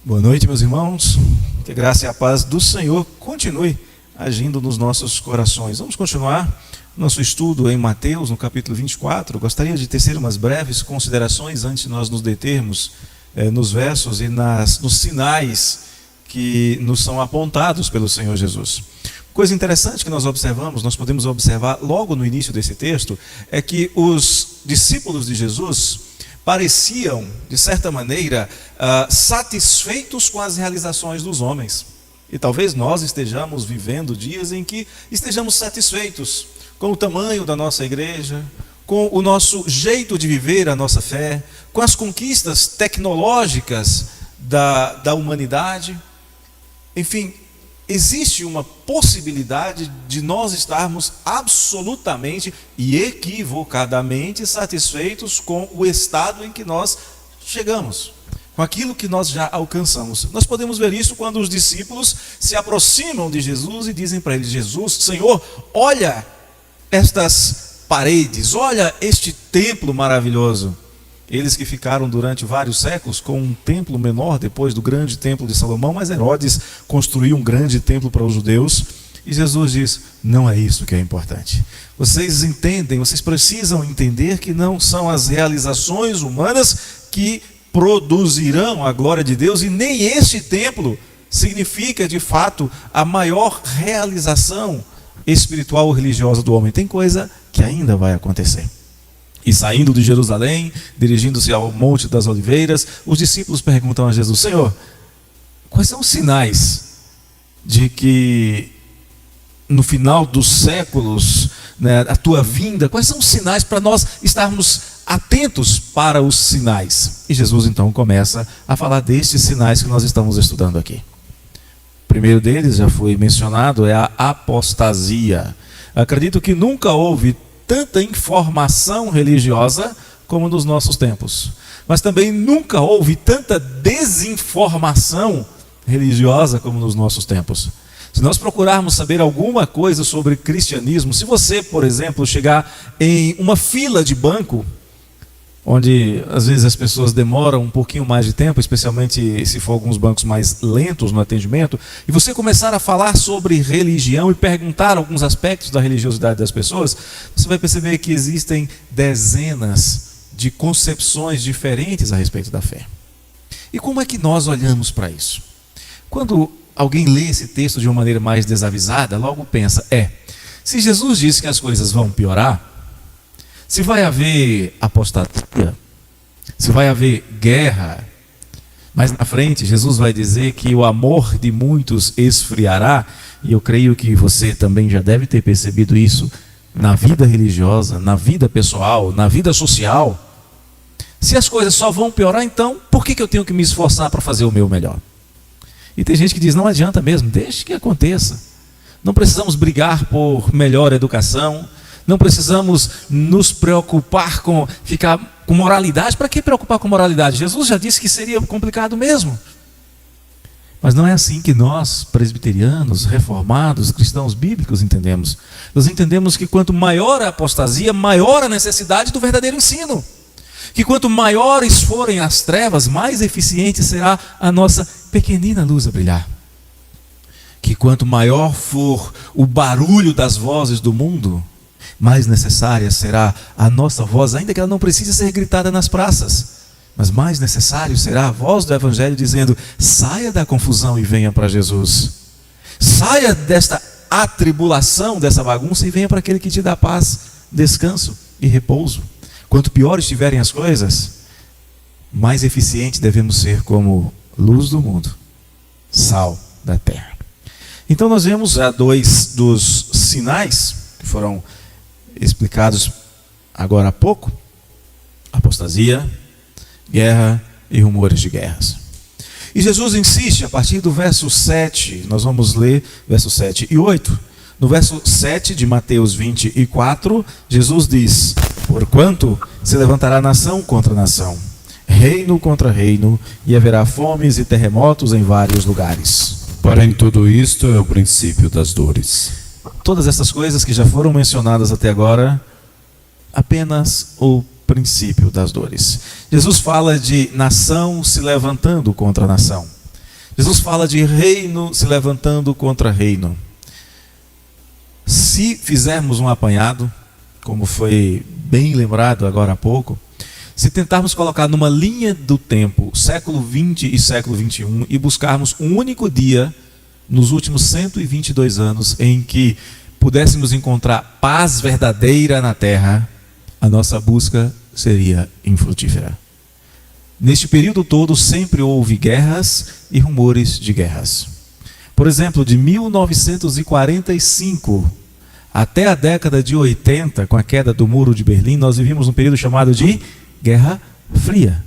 Boa noite, meus irmãos. Que a graça e a paz do Senhor continue agindo nos nossos corações. Vamos continuar nosso estudo em Mateus, no capítulo 24. Gostaria de tecer umas breves considerações antes de nós nos determos nos versos e nos sinais que nos são apontados pelo Senhor Jesus. Coisa interessante que nós podemos observar logo no início desse texto, é que os discípulos de Jesus pareciam, de certa maneira, satisfeitos com as realizações dos homens. E talvez nós estejamos vivendo dias em que estejamos satisfeitos com o tamanho da nossa igreja, com o nosso jeito de viver a nossa fé, com as conquistas tecnológicas da humanidade. Enfim, existe uma possibilidade de nós estarmos absolutamente e equivocadamente satisfeitos com o estado em que nós chegamos, com aquilo que nós já alcançamos. Nós podemos ver isso quando os discípulos se aproximam de Jesus e dizem para ele: Jesus, Senhor, olha estas paredes, olha este templo maravilhoso. Eles que ficaram durante vários séculos com um templo menor depois do grande templo de Salomão, mas Herodes construiu um grande templo para os judeus. E Jesus diz: não é isso que é importante. Vocês entendem, vocês precisam entender que não são as realizações humanas que produzirão a glória de Deus, e nem este templo significa de fato a maior realização espiritual ou religiosa do homem. Tem coisa que ainda vai acontecer. E saindo de Jerusalém, dirigindo-se ao Monte das Oliveiras, os discípulos perguntam a Jesus: Senhor, quais são os sinais de que no final dos séculos, a tua vinda, quais são os sinais para nós estarmos atentos para os sinais? E Jesus então começa a falar destes sinais que nós estamos estudando aqui. O primeiro deles já foi mencionado, é a apostasia. Acredito que nunca houve tanta informação religiosa como nos nossos tempos, mas também nunca houve tanta desinformação religiosa como nos nossos tempos. Se nós procurarmos saber alguma coisa sobre cristianismo, se você, por exemplo, chegar em uma fila de banco, onde às vezes as pessoas demoram um pouquinho mais de tempo, especialmente se for alguns bancos mais lentos no atendimento, e você começar a falar sobre religião e perguntar alguns aspectos da religiosidade das pessoas, você vai perceber que existem dezenas de concepções diferentes a respeito da fé. E como é que nós olhamos para isso? Quando alguém lê esse texto de uma maneira mais desavisada, logo pensa: se Jesus disse que as coisas vão piorar, se vai haver apostasia, se vai haver guerra, mas na frente Jesus vai dizer que o amor de muitos esfriará, e eu creio que você também já deve ter percebido isso na vida religiosa, na vida pessoal, na vida social. Se as coisas só vão piorar, então por que eu tenho que me esforçar para fazer o meu melhor? E tem gente que diz: não adianta mesmo, deixe que aconteça. Não precisamos brigar por melhor educação, não precisamos nos preocupar com ficar com moralidade. Para que preocupar com moralidade? Jesus já disse que seria complicado mesmo. Mas não é assim que nós, presbiterianos, reformados, cristãos bíblicos, entendemos. Nós entendemos que quanto maior a apostasia, maior a necessidade do verdadeiro ensino. Que quanto maiores forem as trevas, mais eficiente será a nossa pequenina luz a brilhar. Que quanto maior for o barulho das vozes do mundo, mais necessária será a nossa voz, ainda que ela não precise ser gritada nas praças, mas mais necessário será a voz do Evangelho dizendo: saia da confusão e venha para Jesus. Saia desta atribulação, dessa bagunça, e venha para aquele que te dá paz, descanso e repouso. Quanto pior estiverem as coisas, mais eficiente devemos ser como luz do mundo, sal da terra. Então nós vemos dois dos sinais que foram explicados agora há pouco: apostasia, guerra e rumores de guerras. E Jesus insiste a partir do verso 7, nós vamos ler versos 7 e 8. No verso 7 de Mateus 24, Jesus diz: porquanto se levantará nação contra nação, reino contra reino, e haverá fomes e terremotos em vários lugares. Porém, tudo isto é o princípio das dores. Todas essas coisas que já foram mencionadas até agora, apenas o princípio das dores. Jesus fala de nação se levantando contra nação. Jesus fala de reino se levantando contra reino. Se fizermos um apanhado, como foi bem lembrado agora há pouco, se tentarmos colocar numa linha do tempo, século 20 e século 21, e buscarmos um único dia nos últimos 122 anos em que pudéssemos encontrar paz verdadeira na terra, a nossa busca seria infrutífera. Neste período todo sempre houve guerras e rumores de guerras. Por exemplo, de 1945 até a década de 80, com a queda do Muro de Berlim, nós vivíamos um período chamado de Guerra Fria,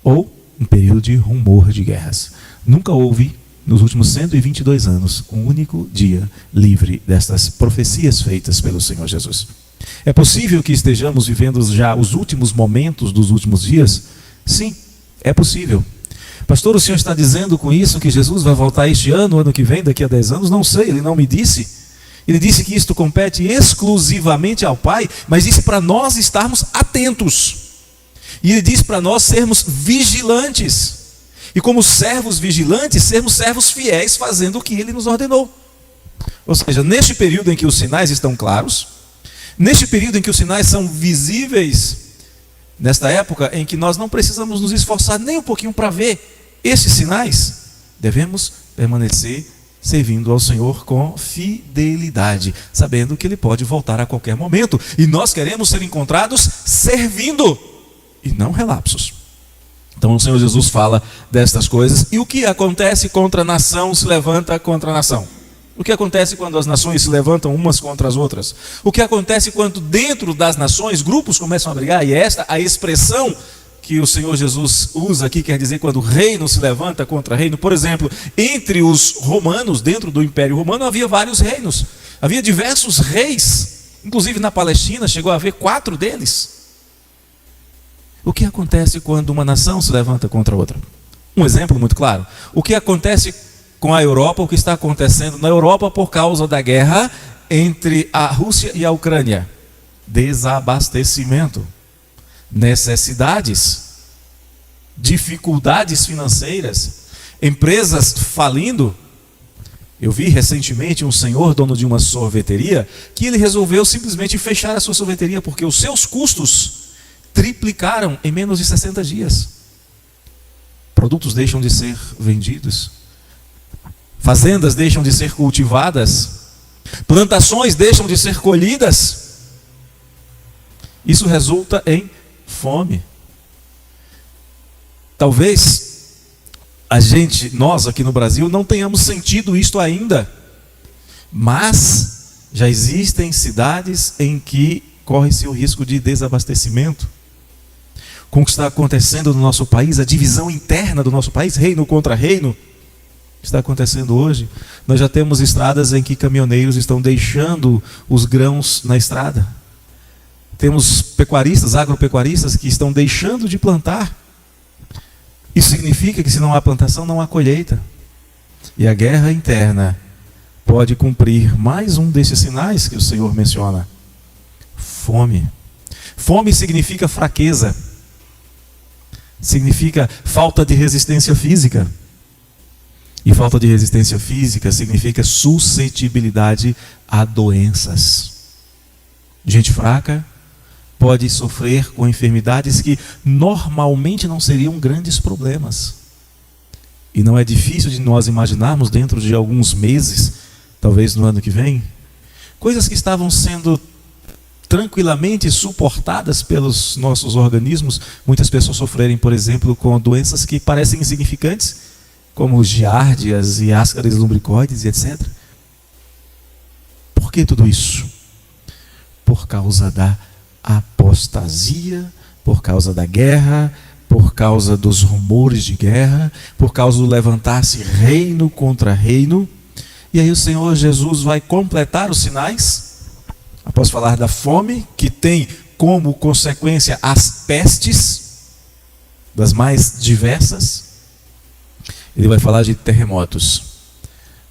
ou um período de rumor de guerras. Nunca houve, nos últimos 122 anos, um único dia livre destas profecias feitas pelo Senhor Jesus. É possível que estejamos vivendo já os últimos momentos dos últimos dias? Sim, é possível. Pastor, o senhor está dizendo com isso que Jesus vai voltar este ano, ano que vem, daqui a 10 anos? Não sei, ele não me disse. Ele disse que isto compete exclusivamente ao Pai, mas disse para nós estarmos atentos. E ele disse para nós sermos vigilantes. E como servos vigilantes, sermos servos fiéis, fazendo o que ele nos ordenou. Ou seja, neste período em que os sinais estão claros, neste período em que os sinais são visíveis, nesta época em que nós não precisamos nos esforçar nem um pouquinho para ver esses sinais, devemos permanecer servindo ao Senhor com fidelidade, sabendo que Ele pode voltar a qualquer momento. E nós queremos ser encontrados servindo, e não relapsos. Então o Senhor Jesus fala destas coisas. E o que acontece contra a nação se levanta contra a nação? O que acontece quando as nações se levantam umas contra as outras? O que acontece quando dentro das nações grupos começam a brigar? E esta a expressão que o Senhor Jesus usa aqui, quer dizer quando reino se levanta contra reino. Por exemplo, entre os romanos, dentro do Império Romano, havia vários reinos. Havia diversos reis. Inclusive na Palestina chegou a haver 4 deles. O que acontece quando uma nação se levanta contra outra? Um exemplo muito claro. O que acontece com a Europa, o que está acontecendo na Europa por causa da guerra entre a Rússia e a Ucrânia? Desabastecimento, necessidades, dificuldades financeiras, empresas falindo. Eu vi recentemente um senhor, dono de uma sorveteria, que ele resolveu simplesmente fechar a sua sorveteria porque os seus custos triplicaram em menos de 60 dias. Produtos deixam de ser vendidos, fazendas deixam de ser cultivadas, plantações deixam de ser colhidas. Isso resulta em fome. Talvez nós aqui no Brasil não tenhamos sentido isto ainda, mas já existem cidades em que corre-se o risco de desabastecimento. Com o que está acontecendo no nosso país, a divisão interna do nosso país, reino contra reino, está acontecendo hoje. Nós já temos estradas em que caminhoneiros estão deixando os grãos na estrada. Temos pecuaristas, agropecuaristas que estão deixando de plantar. Isso significa que se não há plantação, não há colheita. E a guerra interna pode cumprir mais um desses sinais que o Senhor menciona. Fome. Fome significa fraqueza. Significa falta de resistência física. E falta de resistência física significa suscetibilidade a doenças. Gente fraca pode sofrer com enfermidades que normalmente não seriam grandes problemas. E não é difícil de nós imaginarmos dentro de alguns meses, talvez no ano que vem, coisas que estavam sendo tranquilamente suportadas pelos nossos organismos, muitas pessoas sofrerem, por exemplo, com doenças que parecem insignificantes, como giardias e ascaris lumbricoides, etc. Por que tudo isso? Por causa da apostasia, por causa da guerra, por causa dos rumores de guerra, por causa do levantar-se reino contra reino. E aí o Senhor Jesus vai completar os sinais. Após falar da fome, que tem como consequência as pestes, das mais diversas, ele vai falar de terremotos.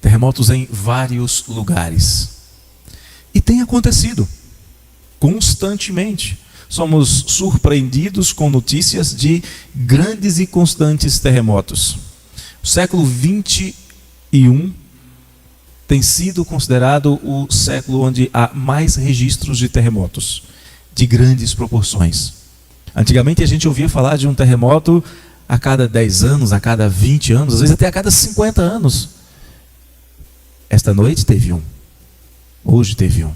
Terremotos em vários lugares. E tem acontecido constantemente. Somos surpreendidos com notícias de grandes e constantes terremotos. O século 21 tem sido considerado o século onde há mais registros de terremotos, de grandes proporções. Antigamente a gente ouvia falar de um terremoto a cada 10 anos, a cada 20 anos, às vezes até a cada 50 anos. Esta noite teve um. Hoje teve um.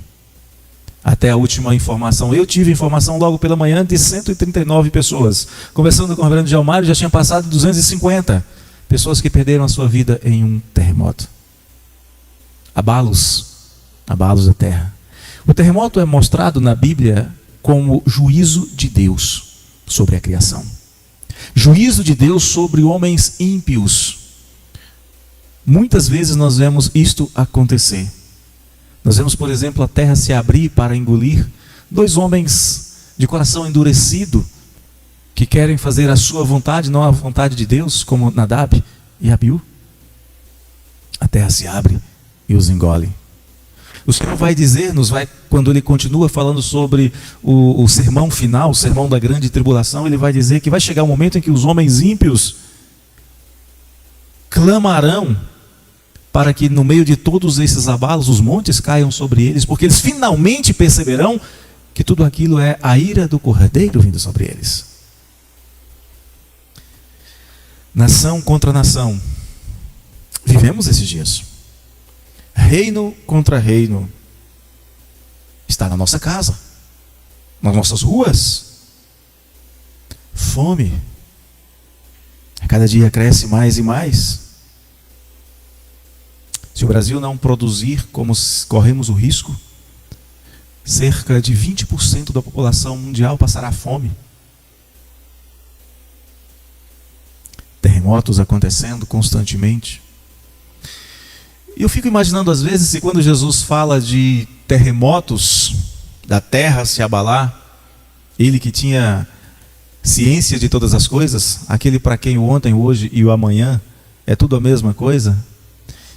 Até a última informação, eu tive informação logo pela manhã de 139 pessoas. Conversando com o reverendo Gelmário, já tinha passado 250 pessoas que perderam a sua vida em um terremoto. Abalos da terra. O terremoto é mostrado na Bíblia como juízo de Deus sobre a criação. Juízo de Deus sobre homens ímpios. Muitas vezes nós vemos isto acontecer. Nós vemos, por exemplo, a terra se abrir para engolir dois homens de coração endurecido, que querem fazer a sua vontade, não a vontade de Deus, como Nadab e Abiú. A terra se abre e os engole. O Senhor vai dizer-nos, quando ele continua falando sobre o sermão final, o sermão da grande tribulação, ele vai dizer que vai chegar um momento em que os homens ímpios clamarão para que no meio de todos esses abalos os montes caiam sobre eles, porque eles finalmente perceberão que tudo aquilo é a ira do Cordeiro vindo sobre eles. Nação contra nação. Vivemos esses dias. Reino contra reino. Está na nossa casa, nas nossas ruas. Fome. A cada dia cresce mais e mais. Se o Brasil não produzir, como corremos o risco, cerca de 20% da população mundial passará fome. Terremotos acontecendo constantemente. E eu fico imaginando às vezes, se quando Jesus fala de terremotos, da terra se abalar, ele que tinha ciência de todas as coisas, aquele para quem o ontem, o hoje e o amanhã é tudo a mesma coisa,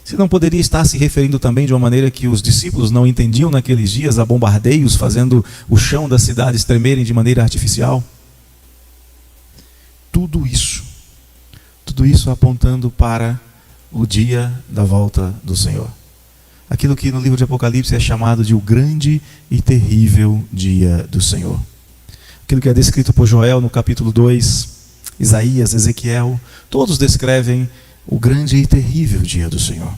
se não poderia estar se referindo também de uma maneira que os discípulos não entendiam naqueles dias, a bombardeios, fazendo o chão das cidades tremerem de maneira artificial? Tudo isso apontando para o dia da volta do Senhor. Aquilo que no livro de Apocalipse é chamado de o grande e terrível dia do Senhor. Aquilo que é descrito por Joel no capítulo 2, Isaías, Ezequiel, todos descrevem o grande e terrível dia do Senhor.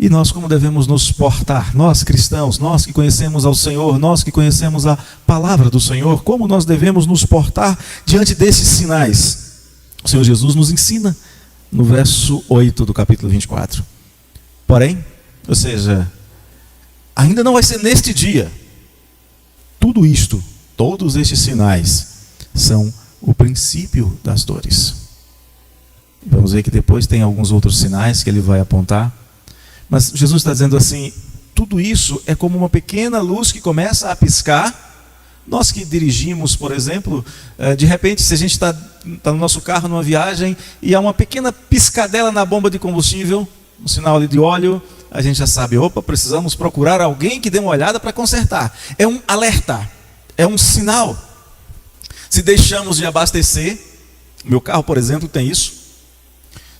E nós como devemos nos portar? Nós cristãos, nós que conhecemos ao Senhor, nós que conhecemos a palavra do Senhor, como nós devemos nos portar diante desses sinais? O Senhor Jesus nos ensina no verso 8 do capítulo 24. Porém, ou seja, ainda não vai ser neste dia. Tudo isto, todos estes sinais, são o princípio das dores. Vamos ver que depois tem alguns outros sinais que ele vai apontar. Mas Jesus está dizendo assim, tudo isso é como uma pequena luz que começa a piscar. Nós que dirigimos, por exemplo, de repente, se a gente está no nosso carro numa viagem e há uma pequena piscadela na bomba de combustível, um sinal ali de óleo, a gente já sabe, opa, precisamos procurar alguém que dê uma olhada para consertar. É um alerta, é um sinal. Se deixamos de abastecer, meu carro, por exemplo, tem isso.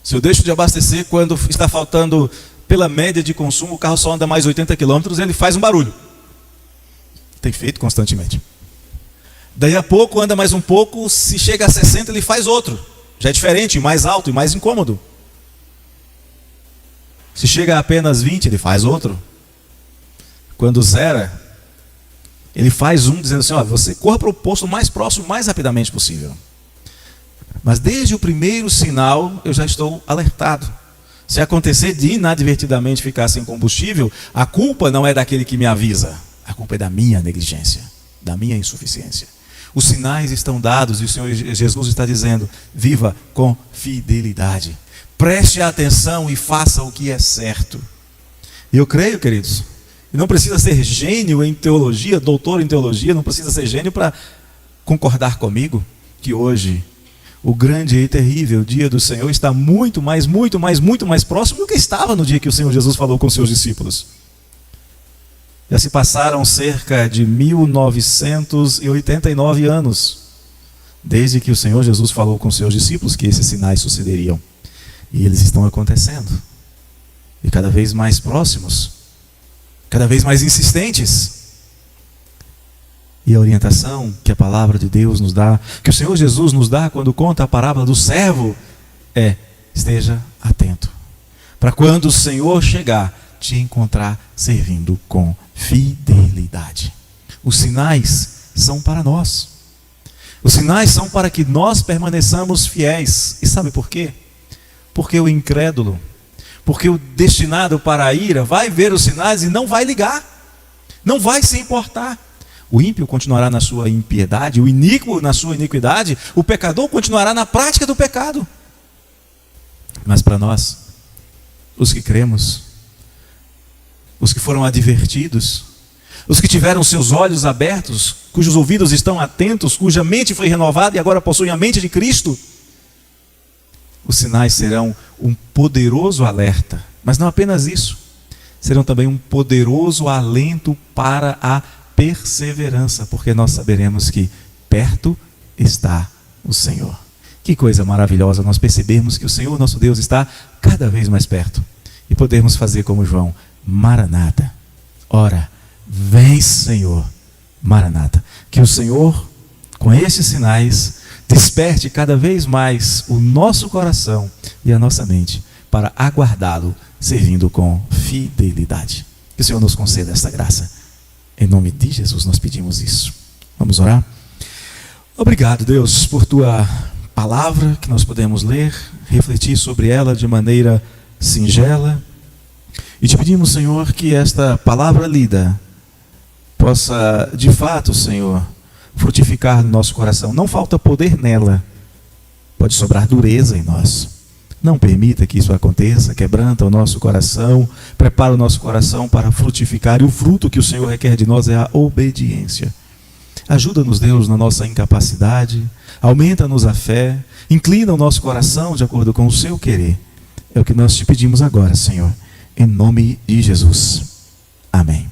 Se eu deixo de abastecer quando está faltando, pela média de consumo, o carro só anda mais 80 km, ele faz um barulho. Tem feito constantemente. Daí a pouco, anda mais um pouco, se chega a 60, ele faz outro. Já é diferente, mais alto e mais incômodo. Se chega a apenas 20, ele faz outro. Quando zera, ele faz um dizendo assim, ó, você corra para o posto mais próximo, o mais rapidamente possível. Mas desde o primeiro sinal, eu já estou alertado. Se acontecer de inadvertidamente ficar sem combustível, a culpa não é daquele que me avisa. A culpa é da minha negligência, da minha insuficiência. Os sinais estão dados e o Senhor Jesus está dizendo, viva com fidelidade. Preste atenção e faça o que é certo. E eu creio, queridos, e não precisa ser gênio em teologia, doutor em teologia, não precisa ser gênio para concordar comigo que hoje o grande e terrível dia do Senhor está muito mais próximo do que estava no dia que o Senhor Jesus falou com seus discípulos. Já se passaram cerca de 1989 anos desde que o Senhor Jesus falou com seus discípulos que esses sinais sucederiam. E eles estão acontecendo. E cada vez mais próximos, cada vez mais insistentes. E a orientação que a palavra de Deus nos dá, que o Senhor Jesus nos dá quando conta a parábola do servo, é: esteja atento, para quando o Senhor chegar, te encontrar servindo com fidelidade. Os sinais são para nós. Os sinais são para que nós permaneçamos fiéis. E sabe por quê? Porque o incrédulo, porque o destinado para a ira vai ver os sinais e não vai ligar, não vai se importar. O ímpio continuará na sua impiedade, o iníquo na sua iniquidade, o pecador continuará na prática do pecado. Mas para nós, os que cremos, os que foram advertidos, os que tiveram seus olhos abertos, cujos ouvidos estão atentos, cuja mente foi renovada e agora possuem a mente de Cristo, os sinais serão um poderoso alerta. Mas não apenas isso, serão também um poderoso alento para a perseverança, porque nós saberemos que perto está o Senhor. Que coisa maravilhosa nós percebermos que o Senhor nosso Deus está cada vez mais perto e podermos fazer como João: Maranata, ora, vem Senhor, Maranata. Que o Senhor, com esses sinais, desperte cada vez mais o nosso coração e a nossa mente para aguardá-lo, servindo com fidelidade. Que o Senhor nos conceda esta graça. Em nome de Jesus nós pedimos isso. Vamos orar? Obrigado, Deus, por tua palavra que nós podemos ler, refletir sobre ela de maneira singela. E te pedimos, Senhor, que esta palavra lida possa, de fato, Senhor, frutificar no nosso coração. Não falta poder nela, pode sobrar dureza em nós. Não permita que isso aconteça. Quebranta o nosso coração, prepara o nosso coração para frutificar, e o fruto que o Senhor requer de nós é a obediência. Ajuda-nos, Deus, na nossa incapacidade, aumenta-nos a fé, inclina o nosso coração de acordo com o seu querer. É o que nós te pedimos agora, Senhor, em nome de Jesus. Amém.